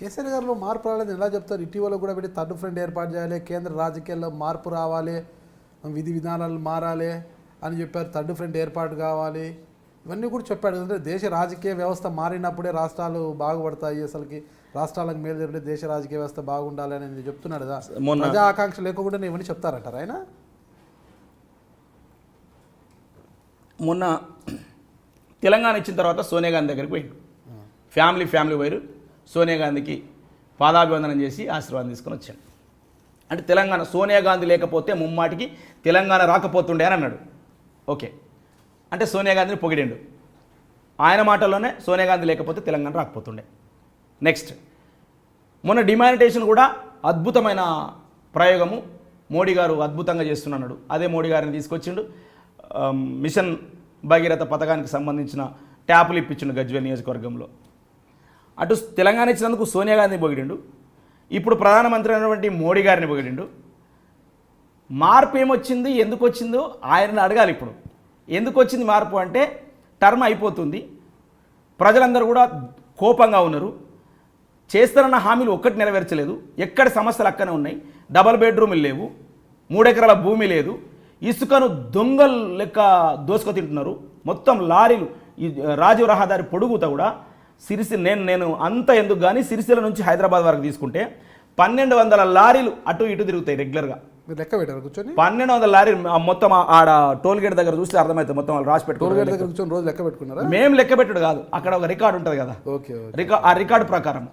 కేసీఆర్ గారిలో మార్పు రాలేదని ఎలా చెప్తారు? ఇటీవల కూడా పెట్టి థర్డ్ ఫ్రంట్ ఏర్పాటు చేయాలి, కేంద్ర రాజకీయాల్లో మార్పు రావాలి, విధి విధానాలు మారాలి అని చెప్పారు, థర్డ్ ఫ్రంట్ ఏర్పాటు కావాలి, ఇవన్నీ కూడా చెప్పాడు. అంటే దేశ రాజకీయ వ్యవస్థ మారినప్పుడే రాష్ట్రాలు బాగుపడతాయి, అసలుకి రాష్ట్రాలకు మేలు జరిగితే దేశ రాజకీయ వ్యవస్థ బాగుండాలి అని చెప్తున్నాడు కదా. ప్రజా ఆకాంక్ష లేకుండా ఇవన్నీ చెప్తారంటారు ఆయన. మొన్న తెలంగాణ ఇచ్చిన తర్వాత సోనియా గాంధీ దగ్గరికి పోయిండు. ఫ్యామిలీ వైరు సోనియా గాంధీకి పాదాభివందనం చేసి ఆశీర్వాదం తీసుకొని వచ్చాడు. అంటే తెలంగాణ సోనియా గాంధీ లేకపోతే ముమ్మాటికి తెలంగాణ రాకపోతుండే అని అన్నాడు. ఓకే, అంటే సోనియా గాంధీని పొగిడిండు. ఆయన మాటల్లోనే సోనియా గాంధీ లేకపోతే తెలంగాణ రాకపోతుండే. నెక్స్ట్, మొన్న డిమానిటేషన్ కూడా అద్భుతమైన ప్రయోగము మోడీ గారు అద్భుతంగా చేస్తున్నాడు. అదే మోడీ గారిని తీసుకొచ్చిండు. మిషన్ భగీరథ పథకానికి సంబంధించిన ట్యాపులు ఇప్పించిండు గజ్వేల్ నియోజకవర్గంలో. అటు తెలంగాణ ఇచ్చినందుకు సోనియా గాంధీ పొగిడిండు, ఇప్పుడు ప్రధానమంత్రి అయినటువంటి మోడీ గారిని పొగిడిండు. మార్పు ఏమొచ్చింది, ఎందుకు వచ్చిందో ఆయనను అడగాలి. ఇప్పుడు ఎందుకు వచ్చింది మార్పు అంటే, టర్మ్ అయిపోతుంది, ప్రజలందరూ కూడా కోపంగా ఉన్నారు, చేస్తారన్న హామీలు ఒక్కటి నెరవేర్చలేదు, ఎక్కడ సమస్యలు అక్కనే ఉన్నాయి, డబల్ బెడ్రూమ్లు లేవు, 3 ఎకరాల భూమి లేదు, ఇసుకను దొంగలు లెక్క దోసుకు తింటున్నారు, మొత్తం లారీలు ఈ రాజీవ్ రహదారి పొడుగుతా కూడా సిరిసిల్ల నేను అంత ఎందుకు కానీ సిరిసిల్ల నుంచి హైదరాబాద్ వరకు తీసుకుంటే 1200 లారీలు అటు ఇటు తిరుగుతాయి రెగ్యులర్గా. లెక్క పెట్టారు కూర్చొని 1200 లారీలు మొత్తం ఆడ టోల్ గేట్ దగ్గర చూస్తే అర్థమవుతుంది. మొత్తం వాళ్ళు రాసి పెట్టుకున్నారు, రోజు లెక్క పెట్టుకున్నారా? మేము లెక్క పెట్టుడు కాదు, అక్కడ ఒక రికార్డు ఉంటుంది కదా. ఆ రికార్డు ప్రకారం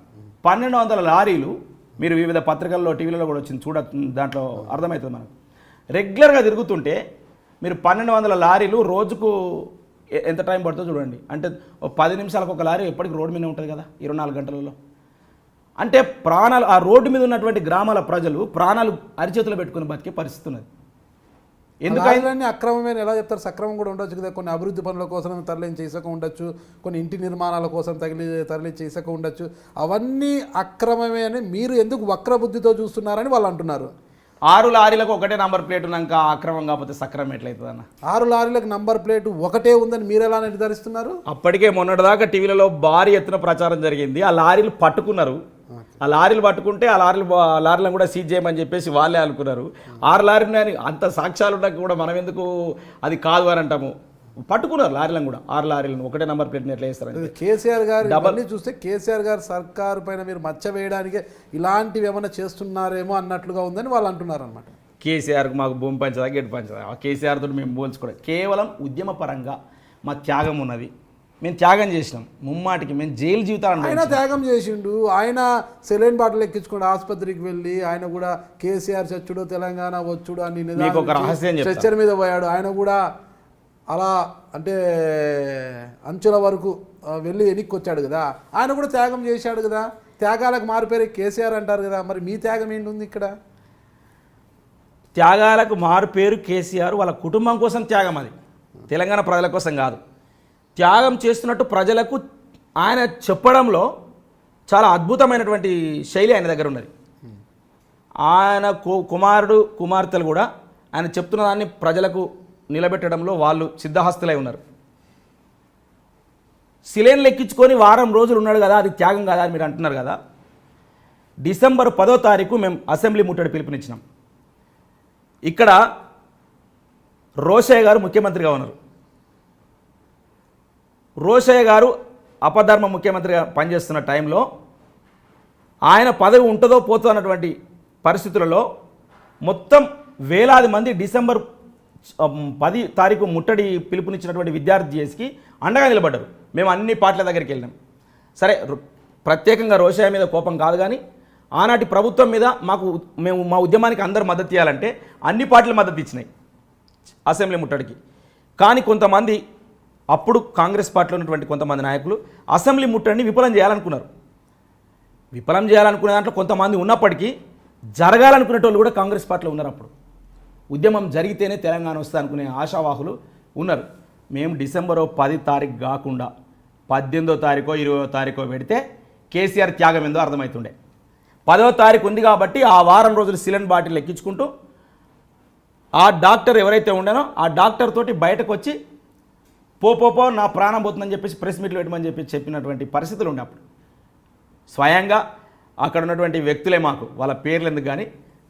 1200 లారీలు, మీరు వివిధ పత్రికల్లో టీవీలలో కూడా వచ్చింది చూడ, దాంట్లో అర్థమవుతుంది మనకు. రెగ్యులర్గా తిరుగుతుంటే మీరు 1200 లారీలు రోజుకు ఎంత టైం పడుతుందో చూడండి. అంటే 10 నిమిషాలకు ఒక లారీ ఎప్పటికి రోడ్డు మీద ఉంటుంది కదా 24 గంటలలో. అంటే ప్రాణాలు, ఆ రోడ్డు మీద ఉన్నటువంటి గ్రామాల ప్రజలు ప్రాణాలు అరిచేతులు పెట్టుకుని బతికే పరిస్థితి ఉన్నది. ఎందుకంటే అక్రమమైన ఎలా చెప్తారు? సక్రమం కూడా ఉండొచ్చు కదా. కొన్ని అభివృద్ధి పనుల కోసం తరలించే ఇసుక ఉండొచ్చు, కొన్ని ఇంటి నిర్మాణాల కోసం తరలించే ఇసుక ఉండొచ్చు. అవన్నీ అక్రమమే అని మీరు ఎందుకు వక్ర బుద్ధితో చూస్తున్నారని వాళ్ళు అంటున్నారు. 6 లారీలకు ఒకటే నంబర్ ప్లేట్ ఉన్నాక అక్రమం కాకపోతే సక్రమం ఎట్లయితుంది అన్న? 6 లారీలకు నంబర్ ప్లేట్ ఒకటే ఉందని మీరు ఎలా నిర్ధారిస్తున్నారు? అప్పటికే మొన్నటిదాకా టీవీలలో భారీ ఎత్తున ప్రచారం జరిగింది. ఆ లారీలు పట్టుకున్నారు. ఆ లారీలు పట్టుకుంటే ఆ లారీలను కూడా సీజ్ చేయమని చెప్పేసి వాళ్ళే అనుకున్నారు. 6 లారీలు అంత సాక్ష్యాలు ఉన్నాక కూడా మనం ఎందుకు అది కాదు అని అంటాము? పట్టుకున్నారు లారీలను కూడా, 6 లారీలను ఒకటే నంబర్ ప్లేట్ని ఎట్లా చేస్తారు? కేసీఆర్ గారు డబ్బుల్ని చూస్తే కేసీఆర్ గారు సర్కారు పైన మీరు మచ్చ వేయడానికి ఇలాంటివి ఏమైనా చేస్తున్నారేమో అన్నట్లుగా ఉందని వాళ్ళు అంటున్నారు అనమాట. కేసీఆర్కు మాకు భూమి పంచదా గెట్టు పంచదా, ఆ కేసీఆర్ తోటి మేము పోల్చుకోవడం కేవలం ఉద్యమ పరంగా మా త్యాగం ఉన్నది. మేము త్యాగం చేసినాం ముమ్మాటికి. మేము జైలు జీవితాలు ఆయన త్యాగం చేసిండు. ఆయన సెలైన్ బాటలు ఎక్కించుకోండి ఆసుపత్రికి వెళ్ళి, ఆయన కూడా కేసీఆర్ చచ్చుడు తెలంగాణ వచ్చుడు అని చర్చల మీద పోయాడు. ఆయన కూడా అలా అంటే అంచుల వరకు వెళ్ళి వెనక్కి వచ్చాడు కదా. ఆయన కూడా త్యాగం చేశాడు కదా. త్యాగాలకు మారుపేరు కేసీఆర్ అంటారు కదా. మరి మీ త్యాగం ఏంటి ఉంది ఇక్కడ? త్యాగాలకు మారుపేరు కేసీఆర్, వాళ్ళ కుటుంబం కోసం త్యాగం, అది తెలంగాణ ప్రజల కోసం కాదు. త్యాగం చేస్తున్నట్టు ప్రజలకు ఆయన చెప్పడంలో చాలా అద్భుతమైనటువంటి శైలి ఆయన దగ్గర ఉన్నది. ఆయన కుమార్తెలు కూడా ఆయన చెప్తున్న దాన్ని ప్రజలకు నిలబెట్టడంలో వాళ్ళు సిద్ధహస్తులై ఉన్నారు. సిలేన్లు ఎక్కించుకొని వారం రోజులు ఉన్నాడు కదా, అది త్యాగం కదా అని మీరు అంటున్నారు కదా. డిసెంబర్ 10వ తారీఖు మేము అసెంబ్లీ ముట్టడి పిలుపునిచ్చినాం. ఇక్కడ రోషయ్య గారు ముఖ్యమంత్రిగా ఉన్నారు. రోషయ్య గారు అపధర్మ ముఖ్యమంత్రిగా పనిచేస్తున్న టైంలో ఆయన పదవి ఉంటుందో పోతుందో అన్నటువంటి పరిస్థితులలో మొత్తం వేలాది మంది డిసెంబర్ 10 తారీఖు ముట్టడి పిలుపునిచ్చినటువంటి విద్యార్థి చేసికి అండగా నిలబడ్డారు. మేము అన్ని పార్టీల దగ్గరికి వెళ్ళినాం. సరే, ప్రత్యేకంగా రోషయ్య మీద కోపం కాదు, కానీ ఆనాటి ప్రభుత్వం మీద మేము మా ఉద్యమానికి అందరూ మద్దతు ఇవ్వాలంటే అన్ని పార్టీలు మద్దతు ఇచ్చినాయి అసెంబ్లీ ముట్టడికి. కానీ కొంతమంది అప్పుడు కాంగ్రెస్ పార్టీలో ఉన్నటువంటి కొంతమంది నాయకులు అసెంబ్లీ ముట్టడిని విఫలం చేయాలనుకున్నారు. విఫలం చేయాలనుకునే దాంట్లో కొంతమంది ఉన్నప్పటికీ జరగాలనుకునేటోళ్ళు కూడా కాంగ్రెస్ పార్టీలో ఉన్నారు. అప్పుడు ఉద్యమం జరిగితేనే తెలంగాణ వస్తే అనుకునే ఆశావాహులు ఉన్నారు. మేము డిసెంబర్ 10 తారీఖు కాకుండా 18వ తారీఖో 20వ తారీఖో పెడితే కేసీఆర్ త్యాగం ఏందో అర్థమవుతుండే. 10వ తారీఖు ఉంది కాబట్టి ఆ వారం రోజులు సిలిండర్ బాటిల్ ఎక్కించుకుంటూ ఆ డాక్టర్ ఎవరైతే ఉండేనో ఆ డాక్టర్ తోటి బయటకు వచ్చి పో నా ప్రాణం పోతుందని చెప్పేసి ప్రెస్ మీట్లు పెట్టమని చెప్పేసి చెప్పినటువంటి పరిస్థితులు ఉండే. అప్పుడు స్వయంగా అక్కడ ఉన్నటువంటి వ్యక్తులే మాకు, వాళ్ళ పేర్లు ఎందుకు కానీ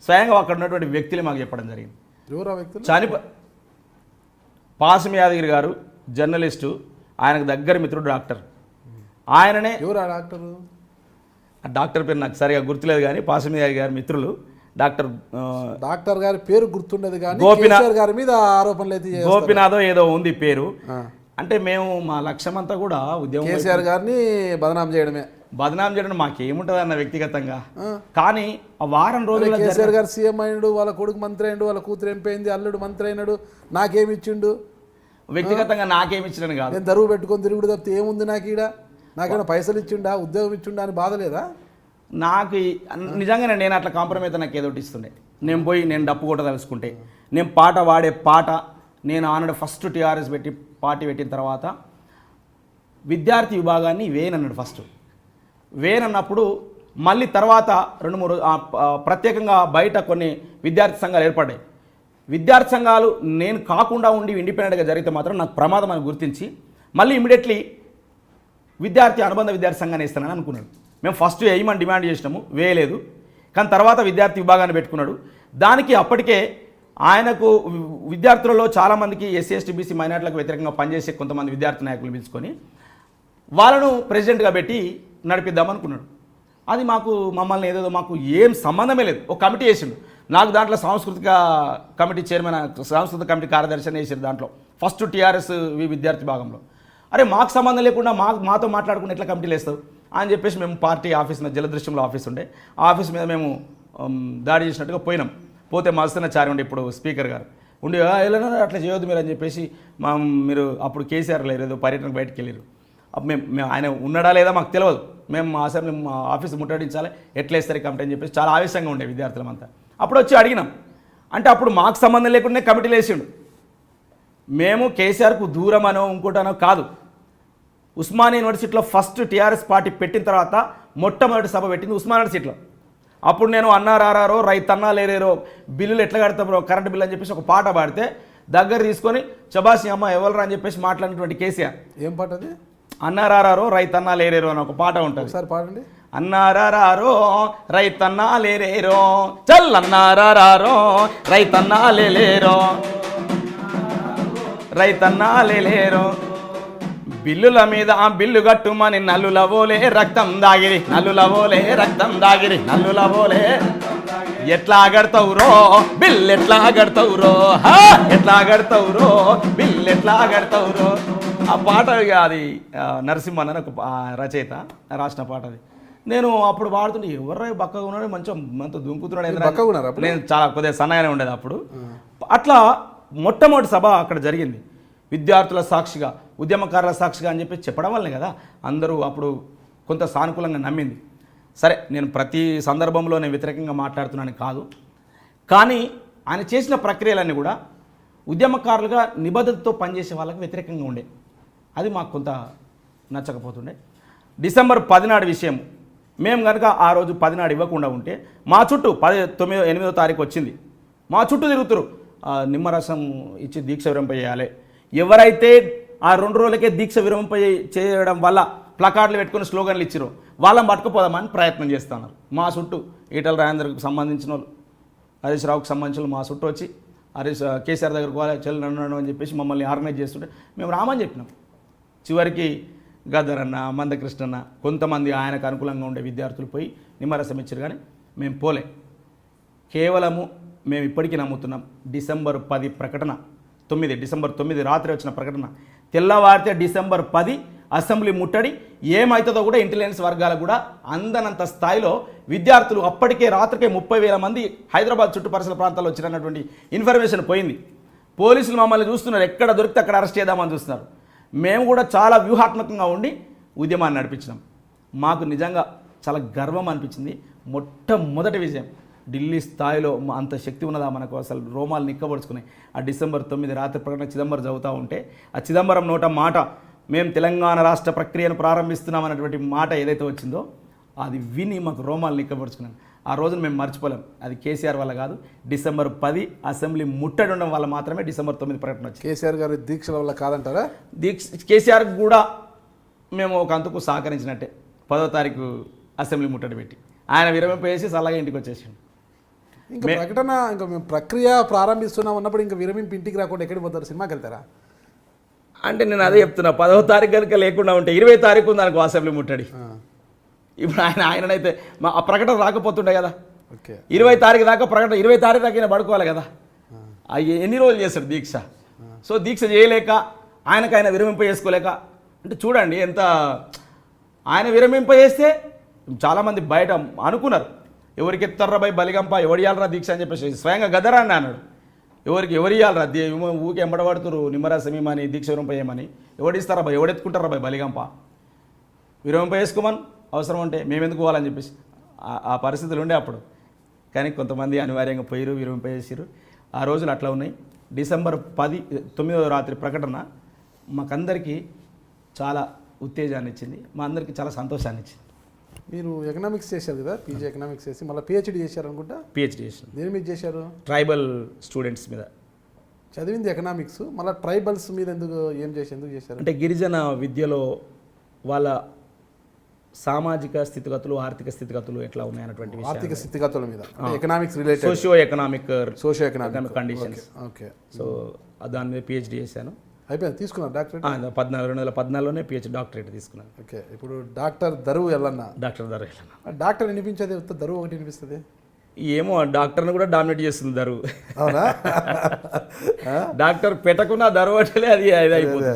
స్వయంగా అక్కడ ఉన్నటువంటి వ్యక్తులే మాకు చెప్పడం జరిగింది. ఎవరు ఆ వ్యక్తులు? పాసం యాదగిరి గారు జర్నలిస్టు, ఆయనకు దగ్గర మిత్రుడు డాక్టర్. ఆయననే ఎవరు ఆ డాక్టరు? ఆ డాక్టర్ పేరు నాకు సరిగా గుర్తులేదు కానీ పాసం యాదగిరి గారి మిత్రులు డాక్టర్ గారి పేరు గుర్తుండదు కానీ గోపినాథ్ కేసీఆర్ గారి మీద ఆరోపణలు అయితే చేస్తారు. గోపినాథో ఏదో ఉంది పేరు. ఆ. అంటే మేము మా లక్ష్యం అంతా కూడా ఉద్యమం కేసీఆర్ గారిని బదనాం చేయడమే. బదనాం చేయడం మాకేముంటుంది అన్న వ్యక్తిగతంగా. కానీ ఆ వారం రోజుల్లో కేసీఆర్ గారు సీఎం అయినాడు, వాళ్ళ కొడుకు మంత్రి అయినాడు, వాళ్ళ కూతురు ఎంపీ అయింది, అల్లుడు మంత్రి అయినాడు, నాకేమి ఇచ్చిండు? వ్యక్తిగతంగా నాకేమి ఇచ్చినని కాదు, నేను దరువు పెట్టుకొని తిరుగుడు తప్పితే ఏముంది నాకు ఈడ? నాకేమైనా పైసలు ఇచ్చిండా, ఉద్యోగం ఇచ్చిండా అని బాధ లేదా? నాకు నిజంగానే నేను అట్లా కాంప్రమైజ్ నాకు ఏదో ఒకటి ఇస్తుండే. నేను పోయి నేను డప్పు కొట్ట తెలుసుకుంటే, నేను పాట వాడే పాట, నేను ఆనాడు ఫస్ట్ టీఆర్ఎస్ పెట్టి పార్టీ పెట్టిన తర్వాత విద్యార్థి విభాగాన్ని వేయనన్నాడు. ఫస్ట్ వేయనన్నప్పుడు మళ్ళీ తర్వాత 2-3 ప్రత్యేకంగా బయట కొన్ని విద్యార్థి సంఘాలు ఏర్పడ్డాయి. విద్యార్థి సంఘాలు నేను కాకుండా ఉండి ఇండిపెండెంట్గా జరిగితే మాత్రం నాకు ప్రమాదం అని గుర్తించి మళ్ళీ ఇమీడియట్లీ అనుబంధ విద్యార్థి సంఘాన్ని వేస్తానని అనుకున్నాడు. మేము ఫస్ట్ వేయమని డిమాండ్ చేసినాము, వేయలేదు. కానీ తర్వాత విద్యార్థి విభాగాన్ని పెట్టుకున్నాడు. దానికి అప్పటికే ఆయనకు విద్యార్థులలో చాలామందికి ఎస్సీ ఎస్టీ బీసీ మైనార్టీలకు వ్యతిరేకంగా పనిచేసే కొంతమంది విద్యార్థి నాయకులు పిలుచుకొని వాళ్ళను ప్రెసిడెంట్గా పెట్టి నడిపిద్దామనుకున్నాడు. అది మమ్మల్ని ఏదేదో మాకు ఏం సంబంధమే లేదు. ఒక కమిటీ వేసిండు, నాకు దాంట్లో సాంస్కృతిక కమిటీ చైర్మన్, సాంస్కృతిక కమిటీ కార్యదర్శి అని వేసారు. దాంట్లో ఫస్ట్ టీఆర్ఎస్ విద్యార్థి భాగంలో. అరే మాకు సంబంధం లేకుండా మాతో మాట్లాడుకుని ఎట్లా కమిటీలు వేస్తావు అని చెప్పేసి మేము పార్టీ ఆఫీస్ మీద జలదృశ్యంలో ఆఫీస్ ఉండే, ఆ ఆఫీస్ మీద మేము దాడి చేసినట్టుగా పోయినాం. పోతే మత్స్యనాచారి ఉండే ఇప్పుడు స్పీకర్ గారు ఉండి ఎలా అట్లా చేయొద్దు మీరు అని చెప్పేసి మీరు అప్పుడు కేసీఆర్ లేరు, ఏదో పర్యటనకు బయటకు వెళ్ళారు. మేము ఆయన ఉన్నాడా లేదా మాకు తెలియదు, మేము అసెంబ్లీ ఆఫీస్ ముట్టడించాలి, ఎట్లా వేస్తారు కమిటీ అని చెప్పేసి చాలా ఆవేశంగా ఉండే విద్యార్థులమంతా. అప్పుడు వచ్చి అడిగినాం. అంటే అప్పుడు మాకు సంబంధం లేకుండా కమిటీలు వేసిండు. మేము కేసీఆర్కు దూరం అనో ఇంకోటనో కాదు. ఉస్మానియా యూనివర్సిటీలో ఫస్ట్ టీఆర్ఎస్ పార్టీ పెట్టిన తర్వాత మొట్టమొదటి సభ పెట్టింది ఉస్మానియా యూనివర్సిటీలో. అప్పుడు నేను అన్నారారో రైతన్నా లేరేరో బిల్లులు ఎట్లా కడతారో కరెంటు బిల్లు అని చెప్పేసి ఒక పాట పాడితే దగ్గర తీసుకొని చబాసి అమ్మ ఎవరు అని చెప్పేసి మాట్లాడినటువంటి కేసీఆర్. ఏం పాట అది? అన్నారారో రైతన్నా లేరేరో అని ఒక పాట ఉంటుంది. ఒకసారి పాడండి. అన్నారారో రైతన్నా లేరేరో, చల్ అన్నారారో రైతన్నా లేలేరో, రైతన్నా లేలేరో, బిల్లుల మీద బిల్లు కట్టుమని నల్లులవోలే రక్తం దాగిరి, నల్లులవోలే రక్తం దాగిరి, నల్లులవోలే ఎట్లా కడతావురో బిల్ ఎట్లా కడతావురో, ఎట్లా కడతావురో బిల్ ఎట్లా కడతావురో. ఆ పాట అది నరసింహన్ అని ఒక రచయిత రాసిన పాట. అది నేను అప్పుడు పాడుతుంటే ఎవరు బక్కగా ఉన్నాడు, మంచిగా దుంకుతున్నాడు. నేను చాలా కొద్దిగా సన్నగానే ఉండేది అప్పుడు. అట్లా మొట్టమొదటి సభ అక్కడ జరిగింది విద్యార్థుల సాక్షిగా, ఉద్యమకారుల సాక్షిగా అని చెప్పి చెప్పడం వల్లనే కదా అందరూ అప్పుడు కొంత సానుకూలంగా నమ్మింది. సరే నేను ప్రతి సందర్భంలో నేను వ్యతిరేకంగా మాట్లాడుతున్నాను కాదు, కానీ ఆయన చేసిన ప్రక్రియలన్నీ కూడా ఉద్యమకారులుగా నిబద్ధతతో పనిచేసే వాళ్ళకి వ్యతిరేకంగా ఉండే. అది మాకు కొంత నచ్చకపోతుండే. డిసెంబర్ 10 నాడు విషయం, మేము కనుక ఆ రోజు 10 నాడు ఇవ్వకుండా ఉంటే మా చుట్టూ 8వ తారీఖు వచ్చింది, మా చుట్టూ తిరుగుతారు నిమ్మరసం ఇచ్చి దీక్ష విరమింపజేయాలి. ఎవరైతే ఆ 2 రోజులకే దీక్ష చేయడం వల్ల ప్లకార్డులు పెట్టుకుని స్లోగన్లు ఇచ్చారు వాళ్ళని పట్టుకుపోదామని ప్రయత్నం చేస్తున్నారు. మా చుట్టూ ఈటల రాజేందర్కి సంబంధించిన వాళ్ళు, హరీష్ రావుకి సంబంధించిన మా చుట్టూ వచ్చి కేసీఆర్ దగ్గరకు పోవాలి చెల్లి నన్ను అని చెప్పేసి మమ్మల్ని ఆర్గనైజ్ చేస్తుంటే మేము రామని చెప్పినాం. చివరికి గద్దరన్న, మందకృష్ణన్న, కొంతమంది ఆయనకు అనుకూలంగా ఉండే విద్యార్థులు పోయి నిమ్మరసం ఇచ్చారు, కానీ మేము పోలే. కేవలము మేము ఇప్పటికీ నమ్ముతున్నాం డిసెంబర్ 10 ప్రకటన, డిసెంబర్ 9 రాత్రి వచ్చిన ప్రకటన, తెల్లవారితే డిసెంబర్ 10 అసెంబ్లీ ముట్టడి ఏమవుతుందో కూడా ఇంటెలిజెన్స్ వర్గాలకు కూడా అందనంత స్థాయిలో విద్యార్థులు అప్పటికే రాత్రికే 30,000 మంది హైదరాబాద్ చుట్టుపరిసర ప్రాంతాల్లో వచ్చినటువంటి ఇన్ఫర్మేషన్ పోయింది. పోలీసులు మమ్మల్ని చూస్తున్నారు, ఎక్కడ దొరికితే అక్కడ అరెస్ట్ చేద్దామని చూస్తున్నారు. మేము కూడా చాలా వ్యూహాత్మకంగా ఉండి ఉద్యమాన్ని నడిపించినాం. మాకు నిజంగా చాలా గర్వం అనిపించింది. మొట్టమొదటి విజయం ఢిల్లీ స్థాయిలో అంత శక్తి ఉన్నదా మనకు, అసలు రోమాలు నిక్కబడుచుకున్నాయి. ఆ డిసెంబర్ 9 రాత్రి ప్రకటన చిదంబరం చదువుతూ ఉంటే ఆ చిదంబరం నోట మాట మేము తెలంగాణ రాష్ట్ర ప్రక్రియను ప్రారంభిస్తున్నాం అన్నటువంటి మాట ఏదైతే వచ్చిందో అది విని మాకు రోమాలు నిక్కబడుచుకున్నాం. ఆ రోజున మేము మర్చిపోలేం. అది కేసీఆర్ వల్ల కాదు, డిసెంబర్ 10 అసెంబ్లీ ముట్టడి ఉండడం వల్ల మాత్రమే డిసెంబర్ 9 ప్రకటన వచ్చింది. కేసీఆర్ గారి దీక్షల వల్ల కాదంటారా? కేసీఆర్ కూడా మేము ఒక అంతకు సహకరించినట్టే. 10వ తారీఖు అసెంబ్లీ ముట్టడి పెట్టి ఆయన విరమింపేసి చల్లగా ఇంటికి వచ్చేసిండు. ఇంకా ప్రకటన ఇంకా మేము ప్రక్రియ ప్రారంభిస్తున్నాం అన్నప్పుడు ఇంకా విరమింపు ఇంటికి రాకుండా ఎక్కడికి పోతారు, సినిమాకి వెళ్తారా? అంటే నేను అదే చెప్తున్నా, 10వ తారీఖు కనుక లేకుండా ఉంటే 20 తారీఖు ఉంది అనుకో అసెంబ్లీ ముట్టడి. ఇప్పుడు ఆయననైతే ఆ ప్రకటన రాకపోతుండే కదా. ఓకే, 20 తారీఖు దాకా ప్రకటన, 20 తారీఖు దాకా ఈయన పడుకోవాలి కదా. ఎన్ని రోజులు చేస్తాడు దీక్ష? సో దీక్ష చేయలేక ఆయన విరమింప చేసుకోలేక, అంటే చూడండి ఎంత ఆయన విరమింప చేస్తే చాలామంది బయట అనుకున్నారు, ఎవరికి ఎత్తారా బై బలిగంప, ఎవడియాలరా దీక్ష అని చెప్పేసి స్వయంగా గదరా అని అన్నాడు. ఎవరు ఇవ్వాలరా ఊకే ఎంబడబడుతురు నిమ్మరసమేమని దీక్ష విరమింపేయమని, ఎవడిస్తారా బై, ఎవడెత్తుకుంటారా బై బలిగంప, విరమింప చేసుకోమని అవసరం అంటే మేమెందుకు పోవాలని చెప్పేసి ఆ పరిస్థితులు ఉండే అప్పుడు. కానీ కొంతమంది అనివార్యంగా పోయిరు, విరమింప చేసిరు. ఆ రోజులు అట్లా ఉన్నాయి. డిసెంబర్ 9వ రాత్రి ప్రకటన మాకందరికీ చాలా ఉత్తేజాన్ని ఇచ్చింది, మా అందరికీ చాలా సంతోషాన్ని ఇచ్చింది. మీరు ఎకనామిక్స్ చేశారు కదా, పీజీ ఎకనామిక్స్ చేసి మళ్ళీ పిహెచ్డీ చేశారు అనుకుంటా? పిహెచ్డీ చేసిన. దేని మీద చేశారు? ట్రైబల్ స్టూడెంట్స్ మీద. చదివింది ఎకనామిక్స్, మళ్ళీ ట్రైబల్స్ మీద ఎందుకు చేశారు? అంటే గిరిజన విద్యలో వాళ్ళ సామాజిక స్థితిగతులు, ఆర్థిక స్థితిగతులు ఎట్లా ఉన్నాయన్నటువంటి విషయం. ఆర్థిక స్థితిగతుల మీద, economics related, socio economic conditions. Okay, so దాని మీద పిహెచ్డీ చేశాను. అయిపోయింది, తీసుకున్నాను డాక్టరేట్. 2014లోనే పిహెచ్డీ డాక్టరేట్ తీసుకున్నాను. ఓకే, ఇప్పుడు doctor Daruvu Yellanna. Doctor Daru Yellanna. Doctor వినిపించేది దరువు ఒకటి వినిపిస్తుంది. ఏమో డాక్టర్ని కూడా డామినేట్ చేస్తుంది దరువు. అవునా? డాక్టర్ పెట్టకున్నా దరువు అంటే అది అయిపోతుంది.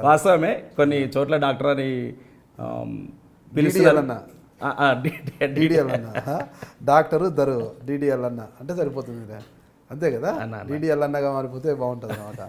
వాస్తవమే, కొన్ని చోట్ల డాక్టర్ అని డిడిఎల్ అన్న, డాక్టరు దరువు డిడిఎల్ అన్న అంటే సరిపోతుంది, అంతే కదా. డిడిఎల్ అన్నగా మారిపోతే బాగుంటుంది అన్నమాట.